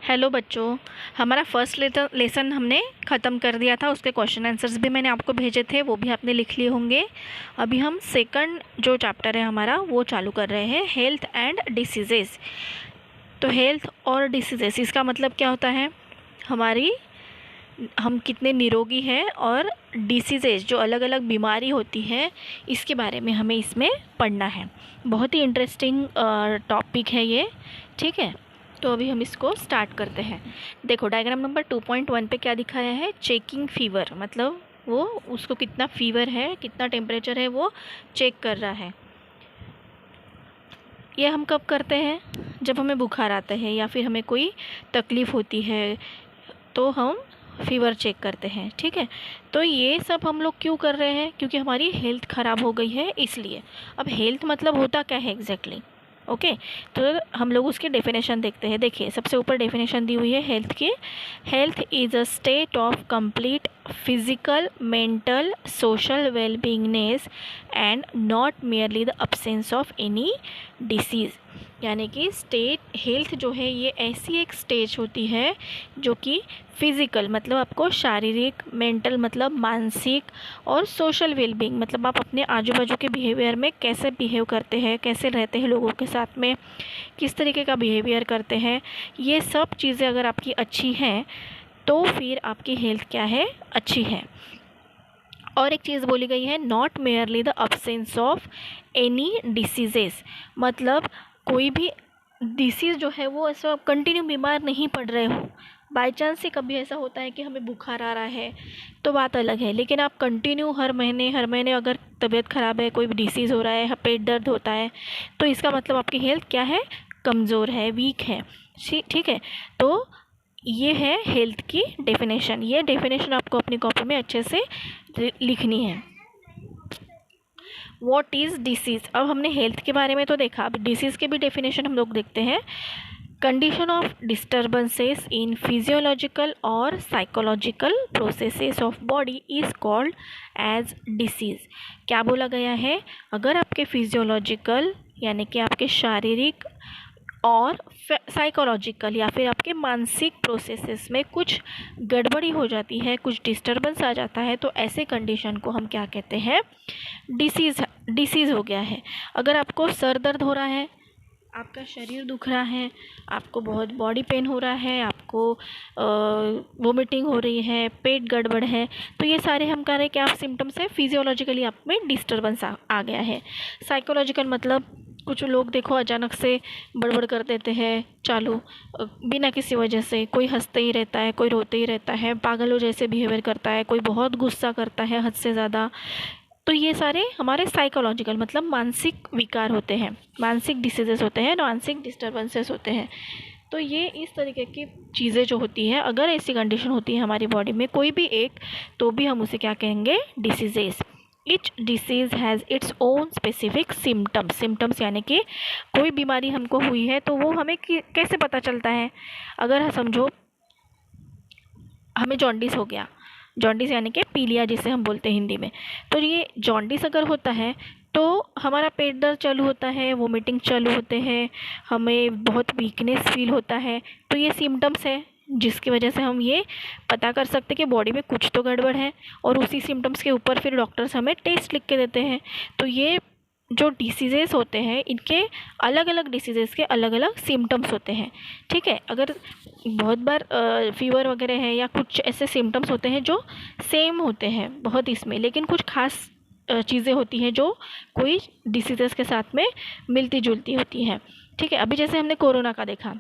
Hello बच्चों, हमारा first lesson हमने ख़त्म कर दिया था। उसके क्वेश्चन आंसर्स भी मैंने आपको भेजे थे, वो भी आपने लिख लिए होंगे। अभी हम सेकंड जो चैप्टर है हमारा वो चालू कर रहे हैं, हेल्थ एंड डिसीज़ेस। तो हेल्थ और डिसीज़ेस इसका मतलब क्या होता है, हम कितने निरोगी हैं, और डिसीज़ेस जो अलग अलग बीमारी होती है इसके बारे में हमें इसमें पढ़ना है। बहुत ही इंटरेस्टिंग टॉपिक है ये, ठीक है। तो अभी हम इसको स्टार्ट करते हैं। देखो डायग्राम नंबर 2.1 पे क्या दिखाया है, चेकिंग फीवर, मतलब वो उसको कितना फीवर है, कितना टेम्परेचर है वो चेक कर रहा है। ये हम कब करते हैं, जब हमें बुखार आता है या फिर हमें कोई तकलीफ़ होती है तो हम फीवर चेक करते हैं, ठीक है। तो ये सब हम लोग क्यों कर रहे हैं, क्योंकि हमारी हेल्थ ख़राब हो गई है इसलिए। अब हेल्थ मतलब होता क्या है एग्जैक्टली, ओके। तो हम लोग उसकी डेफिनेशन देखते हैं। देखिए सबसे ऊपर डेफिनेशन दी हुई है हेल्थ की। Health is a state of complete physical, mental, social wellbeingness and not merely the absence of any disease. यानी कि स्टेट हेल्थ जो है ये ऐसी एक स्टेज होती है जो कि फिज़िकल मतलब आपको शारीरिक, मेंटल मतलब मानसिक, और सोशल वेलबींग मतलब आप अपने आजू बाजू के बिहेवियर में कैसे बिहेव करते हैं, कैसे रहते हैं लोगों के साथ में, किस तरीके का बिहेवियर करते हैं, ये सब चीज़ें अगर आपकी अच्छी हैं तो फिर आपकी हेल्थ क्या है, अच्छी है। और एक चीज़ बोली गई है, not merely the absence of any diseases, मतलब कोई भी डिसीज़ जो है वो ऐसा कंटिन्यू बीमार नहीं पड़ रहे हो। बाय चांस से कभी ऐसा होता है कि हमें बुखार आ रहा है तो बात अलग है, लेकिन आप कंटिन्यू हर महीने अगर तबीयत ख़राब है, कोई डिसीज़ हो रहा है, पेट दर्द होता है, तो इसका मतलब आपकी हेल्थ क्या है, कमज़ोर है, वीक है, ठीक है। तो ये है हेल्थ की डेफिनेशन। ये डेफिनेशन आपको अपनी कॉपी में अच्छे से लिखनी है। व्हाट इज़ डिसीज़, अब हमने हेल्थ के बारे में तो देखा, अब डिसीज़ के भी डेफिनेशन हम लोग देखते हैं। Condition of disturbances in physiological और psychological processes of body is called as disease. क्या बोला गया है, अगर आपके फिजियोलॉजिकल यानी कि आपके शारीरिक और साइकोलॉजिकल या फिर आपके मानसिक प्रोसेसेस में कुछ गड़बड़ी हो जाती है, कुछ डिस्टर्बेंस आ जाता है, तो ऐसे कंडीशन को हम क्या कहते हैं, डिसीज़ हो गया है। अगर आपको सर दर्द हो रहा है, आपका शरीर दुख रहा है, आपको बहुत बॉडी पेन हो रहा है, आपको वोमिटिंग हो रही है, पेट गड़बड़ है, तो ये सारे हम कह रहे हैं क्या सिम्टम्स है, फिजियोलॉजिकली आप में डिस्टर्बेंस आ गया है। साइकोलॉजिकल मतलब कुछ लोग देखो अचानक से बड़बड़ कर देते हैं चालू, बिना किसी वजह से, कोई हंसते ही रहता है, कोई रोते ही रहता है, पागलों जैसे बिहेवियर करता है, कोई बहुत गुस्सा करता है हद से ज़्यादा। तो ये सारे हमारे साइकोलॉजिकल मतलब मानसिक विकार होते हैं, मानसिक डिसीजेस होते हैं, मानसिक डिस्टर्बेंसेस होते हैं। तो ये इस तरीके की चीज़ें जो होती हैं, अगर ऐसी कंडीशन होती है हमारी बॉडी में कोई भी एक, तो भी हम उसे क्या कहेंगे, diseases. Etch disease has its own specific symptoms यानी कि कोई बीमारी हमको हुई है तो वो हमें कैसे पता चलता है। अगर समझो हमें जॉन्डिस हो गया, जॉन्डिस यानी कि पीलिया जिसे हम बोलते हैं हिंदी में, तो ये जॉन्डिस अगर होता है तो हमारा पेट दर्द चालू होता है, वोमिटिंग चालू होते हैं, हमें बहुत वीकनेस फील होता है, तो ये सिम्टम्स है जिसकी वजह से हम ये पता कर सकते हैं कि बॉडी में कुछ तो गड़बड़ है, और उसी सिम्टम्स के ऊपर फिर डॉक्टर्स हमें टेस्ट लिख के देते हैं। तो ये जो डिसीज़ेस होते हैं इनके अलग अलग डिसीज़ेस के अलग अलग सिम्टम्स होते हैं, ठीक है। अगर बहुत बार फीवर वगैरह है या कुछ ऐसे सिम्टम्स होते हैं जो सेम होते हैं बहुत इसमें, लेकिन कुछ खास चीज़ें होती हैं जो कोई डिसीज़ेस के साथ में मिलती जुलती होती हैं, ठीक है। अभी जैसे हमने कोरोना का देखा,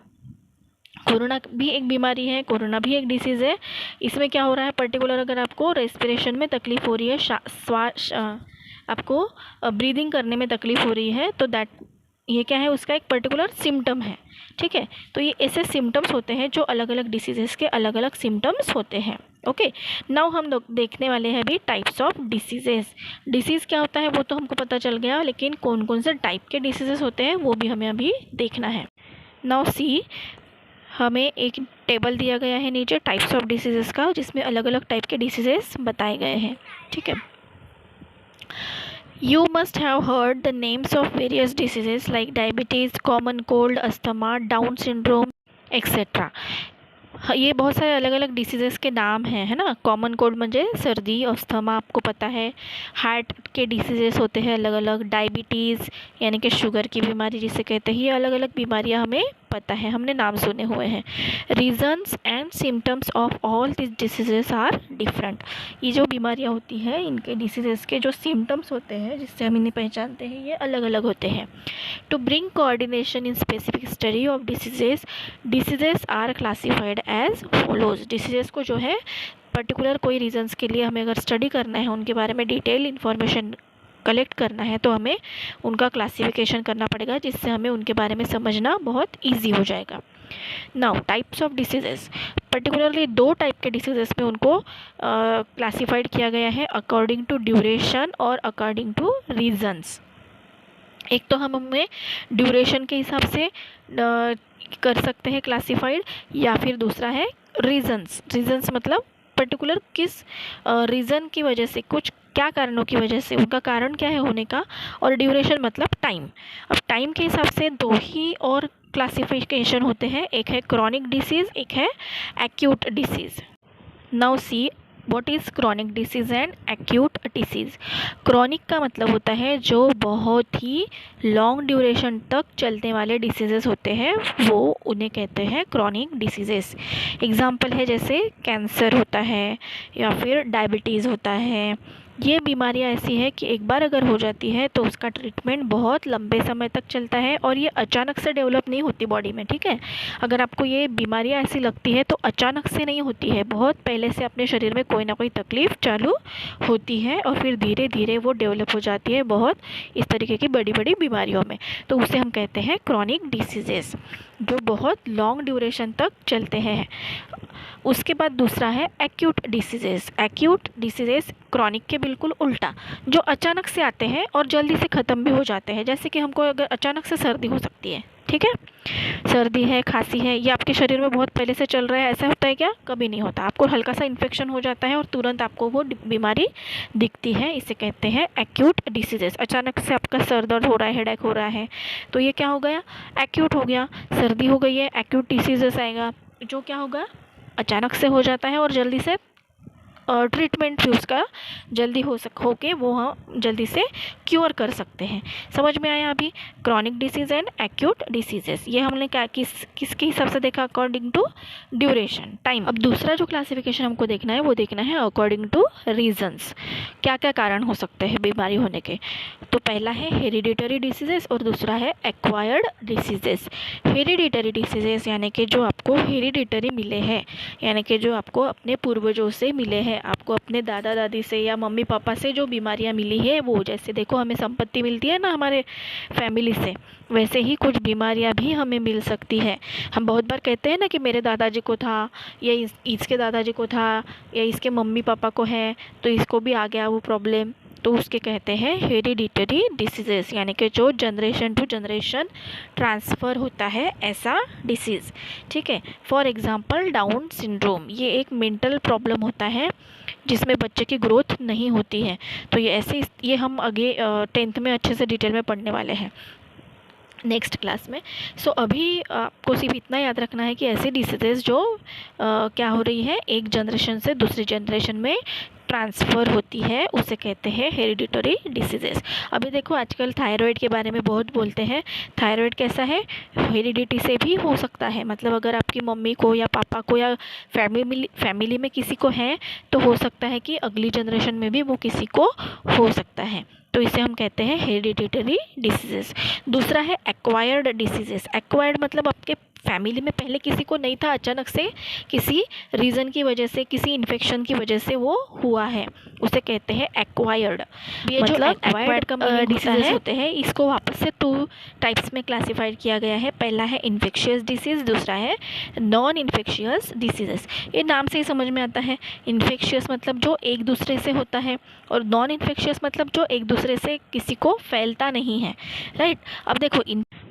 कोरोना भी एक बीमारी है, कोरोना भी एक डिसीज़ है। इसमें क्या हो रहा है पर्टिकुलर, अगर आपको रेस्पिरेशन में तकलीफ़ हो रही है, श्वास आपको ब्रीदिंग करने में तकलीफ़ हो रही है, तो दैट ये क्या है, उसका एक पर्टिकुलर सिम्टम है, ठीक है। तो ये ऐसे सिम्टम्स होते हैं जो अलग अलग डिसीजेस के अलग अलग सिम्टम्स होते हैं, ओके। नाउ हम लोग देखने वाले हैं अभी टाइप्स ऑफ डिसीजेस। डिसीज़ क्या होता है वो तो हमको पता चल गया, लेकिन कौन कौन से टाइप के डिसीजेस होते हैं वो भी हमें अभी देखना है। नाउ सी, हमें एक टेबल दिया गया है नीचे टाइप्स ऑफ डिसीजेस का, जिसमें अलग अलग टाइप के डिसीजेस बताए गए हैं, ठीक है। You must have heard the names of various diseases like diabetes, common cold, asthma, Down syndrome, etc. ये बहुत सारे अलग अलग डिसीजेस के नाम हैं, है ना। कॉमन कोल्ड म्हणजे सर्दी, अस्थमा आपको पता है। हार्ट के डिसीजेस होते हैं अलग अलग, डायबिटीज़ यानी कि शुगर की बीमारी जिसे कहते हैं, ये अलग अलग बीमारियां हमें पता है, हमने नाम सुने हुए हैं। Reasons and symptoms of all this diseases are different. ये जो बीमारियां होती हैं इनके डिसीजेस के जो सिम्टम्स होते हैं जिससे हम इन्हें पहचानते हैं, ये अलग अलग होते हैं। To bring coordination in specific study of diseases are classified as follows. Diseases को जो है पर्टिकुलर कोई रीजन्स के लिए हमें अगर स्टडी करना है, उनके बारे में डिटेल इन्फॉर्मेशन कलेक्ट करना है, तो हमें उनका क्लासिफिकेशन करना पड़ेगा, जिससे हमें उनके बारे में समझना बहुत ईजी हो जाएगा। Now types of diseases, particularly 2 type के डिसीजेस में उनको क्लासिफाइड किया गया है, अकॉर्डिंग टू ड्यूरेशन और अकॉर्डिंग टू रीजन्स। एक तो हम हमें ड्यूरेशन के हिसाब से कर सकते हैं क्लासिफाइड, या फिर दूसरा है रीजन्स मतलब पर्टिकुलर किस रीज़न की वजह से, कुछ क्या कारणों की वजह से, उनका कारण क्या है होने का, और ड्यूरेशन मतलब टाइम। अब टाइम के हिसाब से 2 ही और क्लासिफिकेशन होते हैं, एक है क्रॉनिक डिसीज़, एक है acute disease. Now see what is chronic disease and acute disease. Chronic का मतलब होता है जो बहुत ही लॉन्ग ड्यूरेशन तक चलने वाले डिसीजेस होते हैं, वो उन्हें कहते हैं क्रॉनिक डिसीजेस। एग्जाम्पल है जैसे कैंसर होता है या फिर डायबिटीज़ होता है। ये बीमारियां ऐसी है कि एक बार अगर हो जाती है तो उसका ट्रीटमेंट बहुत लंबे समय तक चलता है, और ये अचानक से डेवलप नहीं होती बॉडी में, ठीक है। अगर आपको ये बीमारियां ऐसी लगती है तो अचानक से नहीं होती है, बहुत पहले से अपने शरीर में कोई ना कोई तकलीफ़ चालू होती है और फिर धीरे धीरे वो डेवलप हो जाती है बहुत इस तरीके की बड़ी बड़ी बीमारियों में। तो उसे हम कहते हैं क्रॉनिक डिसीजेस, जो बहुत लॉन्ग ड्यूरेशन तक चलते हैं। उसके बाद दूसरा है एक्यूट डिसीजेस क्रॉनिक के बिल्कुल उल्टा, जो अचानक से आते हैं और जल्दी से ख़त्म भी हो जाते हैं। जैसे कि हमको अगर अचानक से सर्दी हो सकती है, ठीक है, सर्दी है, खांसी है, ये आपके शरीर में बहुत पहले से चल रहा है, ऐसा होता है क्या? कभी नहीं होता। आपको हल्का सा इन्फेक्शन हो जाता है और तुरंत आपको वो बीमारी दिखती है, इसे कहते हैं एक्यूट डिसीजेस। अचानक से आपका सर दर्द हो रहा है, हेडेक हो रहा है, तो ये क्या हो गया? एक्यूट हो गया। सर्दी हो गई है, एक्यूट डिसीजेस आएगा, जो क्या होगा? अचानक से हो जाता है और जल्दी से ट्रीटमेंट भी उसका जल्दी होके वो हम जल्दी से क्योर कर सकते हैं। समझ में आया अभी? Chronic disease and acute diseases, ये हमने क्या किसके हिसाब से देखा? According to duration, time. अब दूसरा जो क्लासिफिकेशन हमको देखना है वो देखना है अकॉर्डिंग टू रीजन्स, क्या क्या कारण हो सकते हैं बीमारी होने के। तो पहला है हेरिडिटरी डिसीजेस और दूसरा है एक्वायर्ड डिसीजेस। हेरिडिटरी डिसीजेस यानी कि जो आपको हेरिडिटरी मिले हैं, यानी कि जो आपको अपने पूर्वजों से मिले हैं, आपको अपने दादा दादी से या मम्मी पापा से जो बीमारियां मिली है, वो जैसे देखो हमें संपत्ति मिलती है ना हमारे फैमिली से, वैसे ही कुछ बीमारियां भी हमें मिल सकती है। हम बहुत बार कहते हैं ना कि मेरे दादाजी को था, या इसके दादाजी को था, या इसके मम्मी पापा को है, तो इसको भी आ गया वो प्रॉब्लम, तो उसके कहते हैं हेरिडिटरी डिसीजेस, यानी कि जो जनरेशन टू जनरेशन ट्रांसफ़र होता है ऐसा डिसीज़, ठीक है। फॉर एग्जांपल डाउन सिंड्रोम, ये एक मेंटल प्रॉब्लम होता है जिसमें बच्चे की ग्रोथ नहीं होती है। तो ये हम आगे 10th में अच्छे से डिटेल में पढ़ने वाले हैं नेक्स्ट क्लास में। सो अभी आपको सिर्फ इतना याद रखना है कि ऐसे डिसीजेस जो क्या हो रही है, एक जनरेशन से दूसरी जनरेशन में ट्रांसफ़र होती है, उसे कहते हैं हेरिडिटरी डिसीजेस। अभी देखो आजकल थायराइड के बारे में बहुत बोलते हैं। थायराइड कैसा है? हेरिडिटी से भी हो सकता है, मतलब अगर आपकी मम्मी को या पापा को या फैमिली में किसी को है, तो हो सकता है कि अगली जनरेशन में भी वो किसी को हो सकता है, तो इसे हम कहते हैं हेरिडिटरी डिसीजेस। दूसरा है एक्वायर्ड डिसीजेस। एक्वायर्ड मतलब आपके फैमिली में पहले किसी को नहीं था, अचानक से किसी रीज़न की वजह से, किसी इन्फेक्शन की वजह से वो हुआ है, उसे कहते हैं एक्वायर्ड। ये मतलब एक्वायर्ड डिसीजेस होते हैं, इसको वापस से 2 टाइप्स में क्लासिफाइड किया गया है। पहला है इन्फेक्शियस डिसीज़, दूसरा है नॉन इन्फेक्शियस डिसीजेस। ये नाम से ही समझ में आता है, इन्फेक्शियस मतलब जो एक दूसरे से होता है, और नॉन इन्फेक्शियस मतलब जो एक दूसरे से किसी को फैलता नहीं है, राइट। अब देखो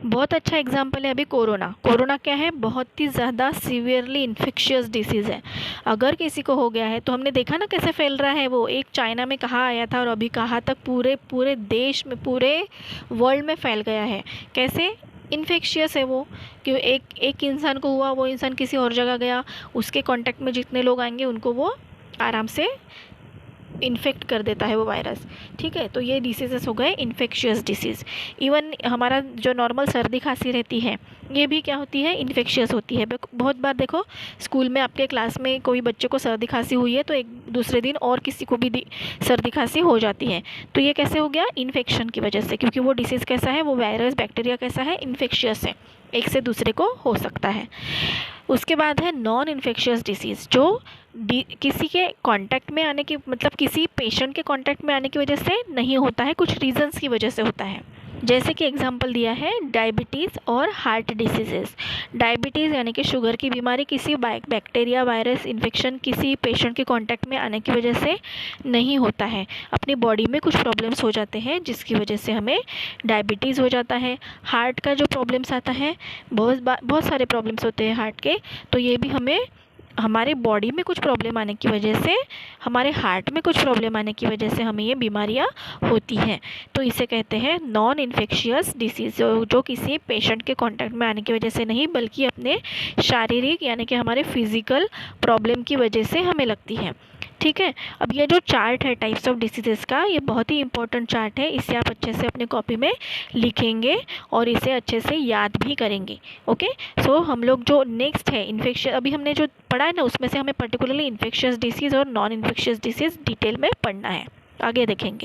बहुत अच्छा एग्जाम्पल है अभी कोरोना क्या है? बहुत ही ज़्यादा सीवियरली इन्फेक्शियस डिसीज़ है। अगर किसी को हो गया है तो हमने देखा ना कैसे फैल रहा है वो, एक चाइना में कहाँ आया था और अभी कहाँ तक पूरे देश में, पूरे वर्ल्ड में फैल गया है। कैसे? इन्फेक्शियस है वो, कि एक एक इंसान को हुआ, वो इंसान किसी और जगह गया, उसके कांटेक्ट में जितने लोग आएंगे उनको वो आराम से इन्फेक्ट कर देता है वो वायरस। ठीक है, तो ये डिसीज़ेस हो गए इन्फेक्शियस डिसीज़। इवन हमारा जो नॉर्मल सर्दी खांसी रहती है, ये भी क्या होती है, इन्फेक्शियस होती है। बहुत बार देखो स्कूल में आपके क्लास में कोई बच्चे को सर्दी खांसी हुई है तो एक दूसरे दिन और किसी को भी सर्दी खांसी हो जाती है। तो ये कैसे हो गया, इन्फेक्शन की वजह से, क्योंकि वो डिसीज़ कैसा है, वो वायरस बैक्टीरिया कैसा है, इन्फेक्शियस है, एक से दूसरे को हो सकता है। उसके बाद है नॉन इन्फेक्शियस डिसीज़, जो किसी के कांटेक्ट में आने की, मतलब किसी पेशेंट के कांटेक्ट में आने की वजह से नहीं होता है, कुछ रीजंस की वजह से होता है। जैसे कि एग्जांपल दिया है डायबिटीज़ और हार्ट डिसीजेस। डायबिटीज़ यानी कि शुगर की बीमारी किसी बैक्टीरिया वायरस इन्फेक्शन किसी पेशेंट के कांटेक्ट में आने की वजह से नहीं होता है, अपनी बॉडी में कुछ प्रॉब्लम्स हो जाते हैं जिसकी वजह से हमें डायबिटीज़ हो जाता है। हार्ट का जो प्रॉब्लम्स आता है, बहुत सारे प्रॉब्लम्स होते हैं हार्ट के, तो ये भी हमें हमारे बॉडी में कुछ प्रॉब्लम आने की वजह से, हमारे हार्ट में कुछ प्रॉब्लम आने की वजह से हमें ये बीमारियां होती हैं। तो इसे कहते हैं नॉन इन्फेक्शियस डिसीज़, जो किसी पेशेंट के कांटेक्ट में आने की वजह से नहीं, बल्कि अपने शारीरिक यानी कि हमारे फिजिकल प्रॉब्लम की वजह से हमें लगती है। ठीक है, अब ये जो चार्ट है टाइप्स ऑफ डिसीजेस का, ये बहुत ही इंपॉर्टेंट चार्ट है, इसे आप अच्छे से अपने कॉपी में लिखेंगे और इसे अच्छे से याद भी करेंगे। ओके, सो हम लोग जो नेक्स्ट है इन्फेक्शन, अभी हमने जो पढ़ा है ना, उसमें से हमें पर्टिकुलरली इन्फेक्शियस डिसीज़ और नॉन इन्फेक्शियस डिसीज़ डिटेल में पढ़ना है, आगे देखेंगे।